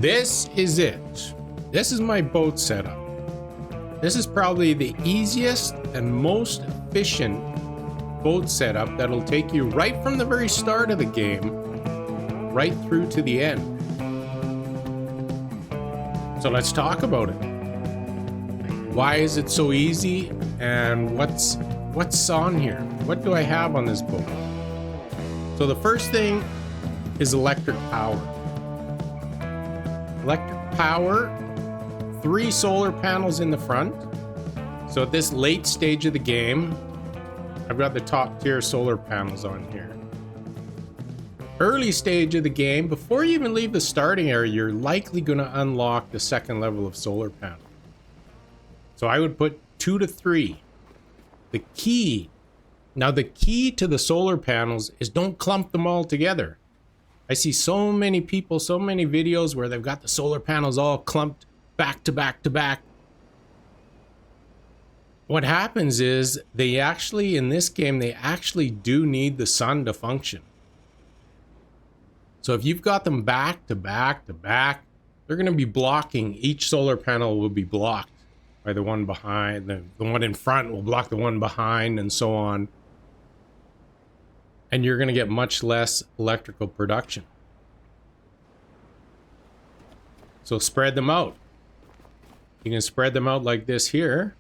This is it. This is my boat setup. This is probably the easiest and most efficient boat setup that'll take you right from the very start of the game right through to the end. So let's talk about it. Why is it so easy, and what's on here? What do I have on this boat? So the first thing is electric power. Electric power, 3 solar panels in the front. So at this late stage of the game, I've got the top tier solar panels on here. Early stage of the game, before you even leave the starting area, you're likely going to unlock the second level of solar panel. So I would put 2 to 3. The key to the solar panels is don't clump them all together. I see so many people, so many videos where they've got the solar panels all clumped back to back to back. What happens is in this game, they actually do need the sun to function. So if you've got them back to back to back, they're going to be blocking. Each solar panel will be blocked by the one behind. The one in front will block the one behind, and so on. And you're going to get much less electrical production. So spread them out. You can spread them out like this here.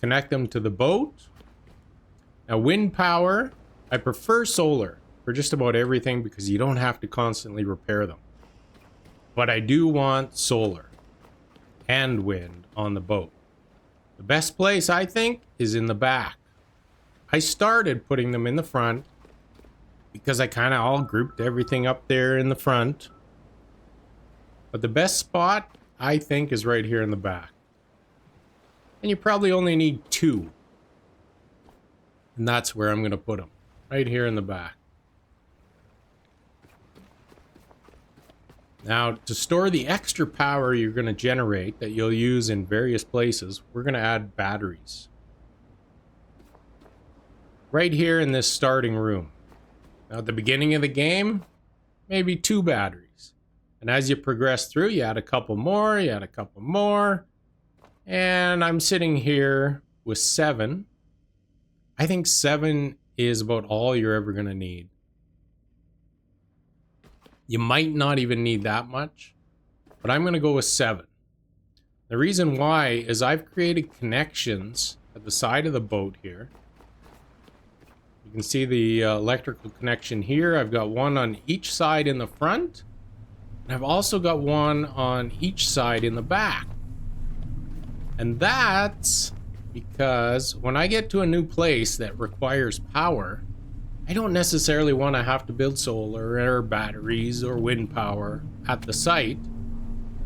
Connect them to the boat. Now, wind power, I prefer solar for just about everything because you don't have to constantly repair them. But I do want solar and wind on the boat. The best place, I think, is in the back. I started putting them in the front because I kind of all grouped everything up there in the front. But the best spot, I think, is right here in the back. And you probably only need 2. And that's where I'm going to put them. Right here in the back. Now, to store the extra power you're going to generate that you'll use in various places, we're going to add batteries. Right here in this starting room. Now, at the beginning of the game, maybe 2 batteries. And as you progress through, you add a couple more, you add a couple more. And I'm sitting here with 7. I think 7 is about all you're ever going to need. You might not even need that much, but I'm going to go with 7. The reason why is I've created connections at the side of the boat here. You can see the electrical connection here. I've got one on each side in the front, and I've also got one on each side in the back. And that's because when I get to a new place that requires power, I don't necessarily want to have to build solar or batteries or wind power at the site.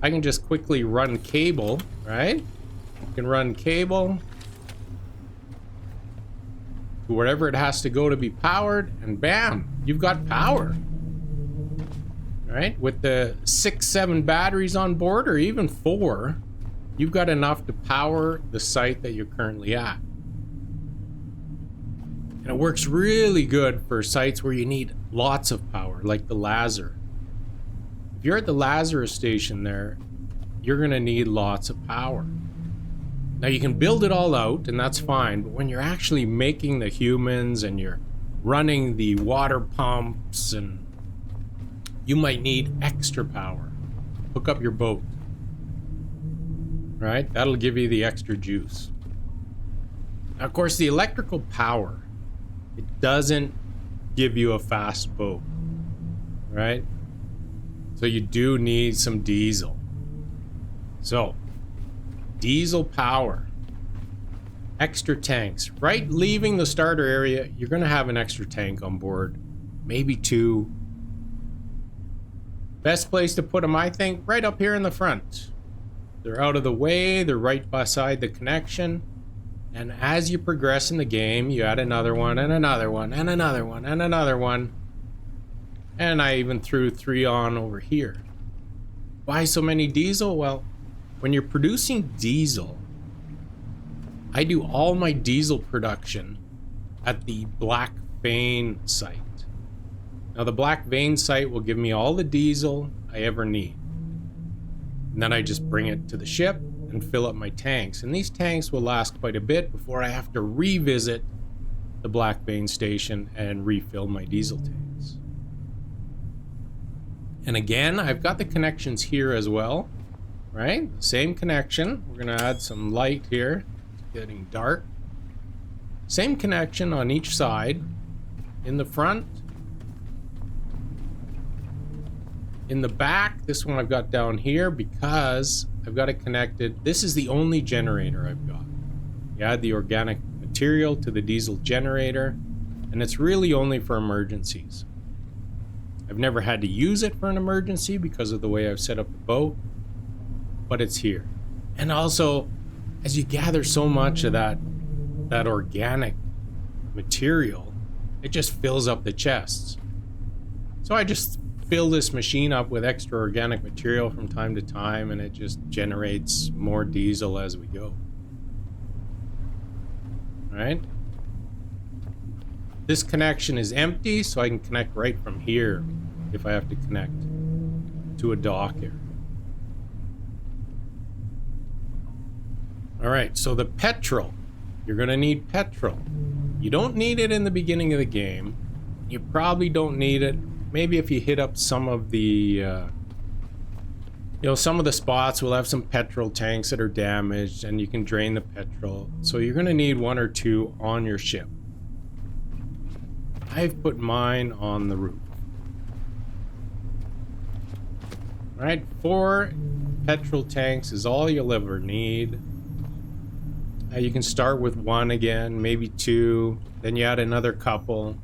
I can just quickly run cable, right? You can run cable to wherever it has to go to be powered, and bam, you've got power. Right? With the 6, 7 batteries on board, or even 4, you've got enough to power the site that you're currently at. And it works really good for sites where you need lots of power, like the Lazar. If you're at the Lazarus station there, you're going to need lots of power. Now, you can build it all out, and that's fine, but when you're actually making the humans and you're running the water pumps, and you might need extra power. Hook up your boat. Right? That'll give you the extra juice. Now, of course, the electrical power, it doesn't give you a fast boat. Right? So you do need some diesel. So, diesel power. Extra tanks. Right? Leaving the starter area, you're going to have an extra tank on board. Maybe 2. Best place to put them, I think, right up here in the front. They're out of the way, they're right beside the connection. And as you progress in the game, you add another one, and another one, and another one, and another one. And I even threw 3 on over here. Why so many diesel? Well, when you're producing diesel, I do all my diesel production at the Black Vein site. Now the black vein site will give me all the diesel I ever need. And then I just bring it to the ship and fill up my tanks. And these tanks will last quite a bit before I have to revisit the black vein station and refill my diesel tanks. And again, I've got the connections here as well, right? Same connection. We're gonna add some light here. It's getting dark. Same connection on each side. In the front. In the back, this one I've got down here because I've got it connected. This is the only generator I've got. You add the organic material to the diesel generator, and it's really only for emergencies. I've never had to use it for an emergency because of the way I've set up the boat, but it's here. And also, as you gather so much of that organic material, it just fills up the chests. So I just fill this machine up with extra organic material from time to time, and it just generates more diesel as we go. All right. This connection is empty, so I can connect right from here if I have to connect to a dock area. All right, so the petrol. You're gonna need petrol. You don't need it in the beginning of the game. You probably don't need it. Maybe if you hit up some of the, some of the spots will have some petrol tanks that are damaged and you can drain the petrol. So you're gonna need 1 or 2 on your ship. I've put mine on the roof. All right, 4 petrol tanks is all you'll ever need. You can start with 1 again, maybe 2, then you add another couple.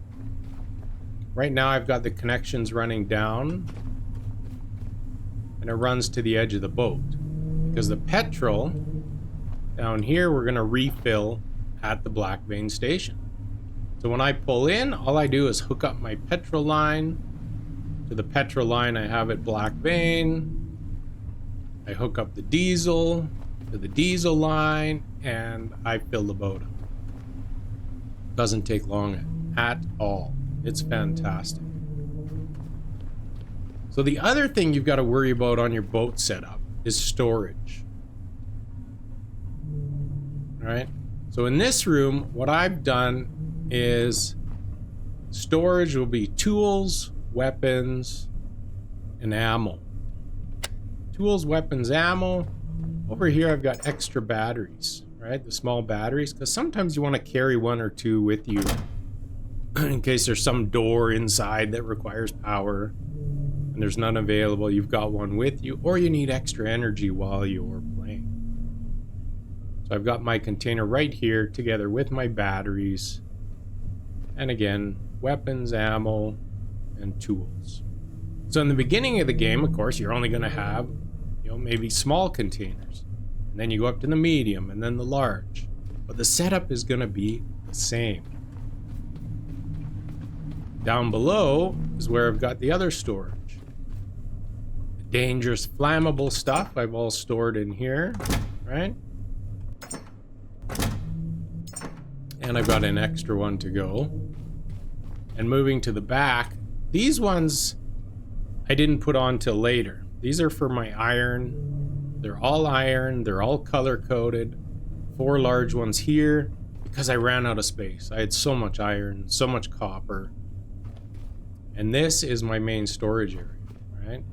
Right now I've got the connections running down, and it runs to the edge of the boat. Because the petrol down here we're gonna refill at the black vein station. So when I pull in, all I do is hook up my petrol line to the petrol line I have at black vein. I hook up the diesel to the diesel line, and I fill the boat up. Doesn't take long at all. It's fantastic. So the other thing you've got to worry about on your boat setup is storage. All right. So in this room, what I've done is storage will be tools, weapons, and ammo. Tools, weapons, ammo. Over here, I've got extra batteries, right? The small batteries, because sometimes you want to carry 1 or 2 with you in case there's some door inside that requires power and there's none available. You've got one with you, or you need extra energy while you're playing. So I've got my container right here together with my batteries. And again, weapons, ammo, and tools. So in the beginning of the game, of course, you're only going to have maybe small containers, and then you go up to the medium and then the large, but the setup is going to be the same. Down below is where I've got the other storage. The dangerous flammable stuff I've all stored in here, right? And I've got an extra one to go. And moving to the back, these ones I didn't put on till later. These are for my iron. They're all color coded. 4 large ones here because I ran out of space. I had so much iron, so much copper. And this is my main storage area, right?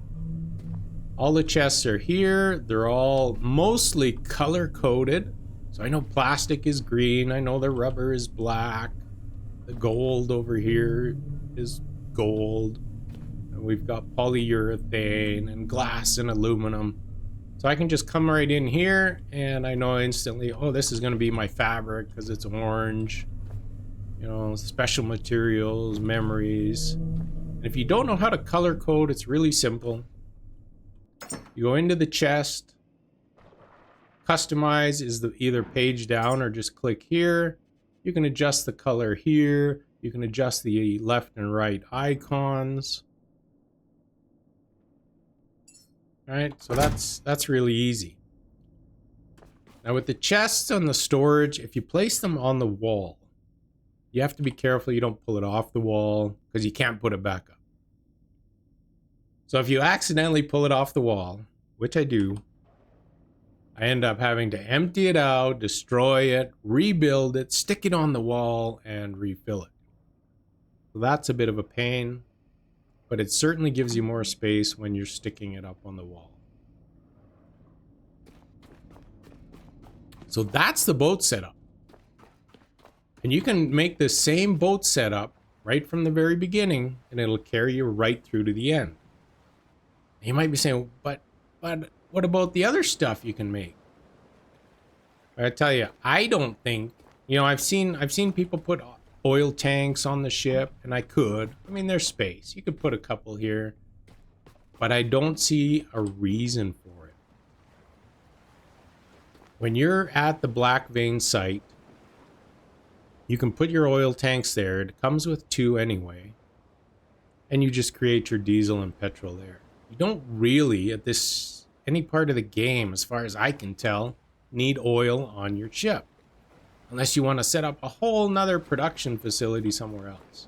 All the chests are here. They're all mostly color coded. So I know plastic is green. I know the rubber is black. The gold over here is gold. We've got polyurethane and glass and aluminum. So I can just come right in here and I know instantly, oh, this is going to be my fabric because it's orange. Special materials, memories. And if you don't know how to color code, it's really simple. You go into the chest. Customize is either page down or just click here. You can adjust the color here. You can adjust the left and right icons. Right, so that's really easy. Now with the chests and the storage, if you place them on the wall, you have to be careful you don't pull it off the wall because you can't put it back up. So if you accidentally pull it off the wall, which I do, I end up having to empty it out, destroy it, rebuild it, stick it on the wall, and refill it. So that's a bit of a pain, but it certainly gives you more space when you're sticking it up on the wall. So that's the boat setup. And you can make the same boat setup right from the very beginning, and it'll carry you right through to the end. You might be saying, but what about the other stuff you can make? I tell you, I don't think, you know, I've seen people put oil tanks on the ship, and I mean, there's space. You could put a couple here, but I don't see a reason for it. When you're at the Black Vein site, you can put your oil tanks there. It comes with 2 anyway, and you just create your diesel and petrol there. You don't really, at any part of the game, as far as I can tell, need oil on your ship. Unless you want to set up a whole nother production facility somewhere else.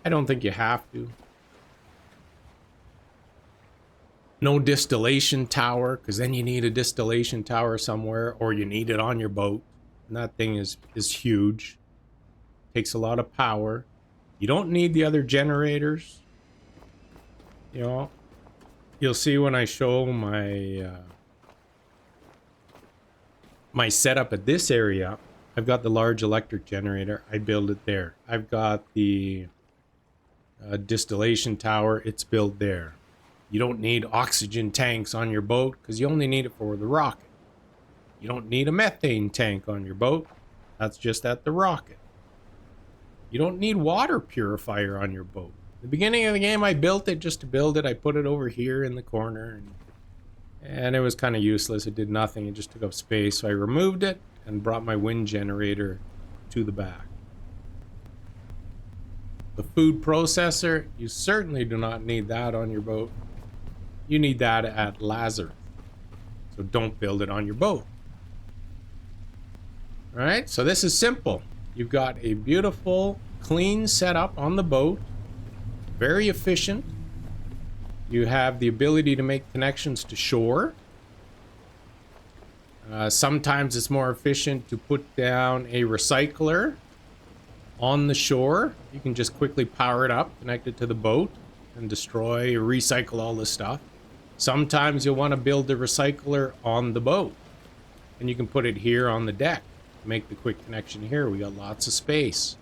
I don't think you have to. No distillation tower, because then you need a distillation tower somewhere, or you need it on your boat. And that thing is huge. Takes a lot of power. You don't need the other generators. You know, you'll see when I show my my setup at this area, I've got the large electric generator. I build it there. I've got the distillation tower. It's built there. You don't need oxygen tanks on your boat because you only need it for the rocket. You don't need a methane tank on your boat. That's just at the rocket. You don't need water purifier on your boat. At the beginning of the game, I built it just to build it. I put it over here in the corner, and it was kind of useless. It did nothing. It just took up space. So I removed it and brought my wind generator to the back. The food processor, you certainly do not need that on your boat. You need that at Lazarus. So don't build it on your boat. All right, so this is simple. You've got a beautiful, clean setup on the boat. Very efficient. You have the ability to make connections to shore. Sometimes it's more efficient to put down a recycler on the shore. You can just quickly power it up, connect it to the boat, and destroy or recycle all this stuff. Sometimes you'll want to build the recycler on the boat, and you can put it here on the deck. Make the quick connection here. We got lots of space.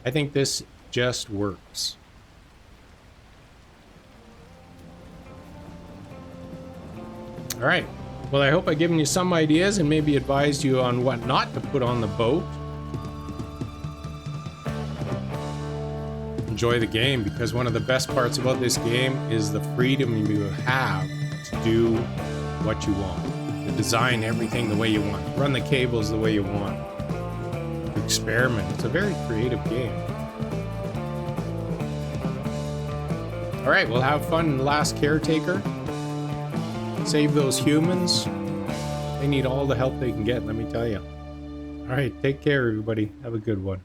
I think this just works. All right. Well, I hope I've given you some ideas and maybe advised you on what not to put on the boat. Enjoy the game, because one of the best parts about this game is the freedom you have to do what you want. To design everything the way you want. Run the cables the way you want. To experiment. It's a very creative game. All right, we'll have fun in the last Caretaker. Save those humans. They need all the help they can get, let me tell you. All right, take care, everybody. Have a good one.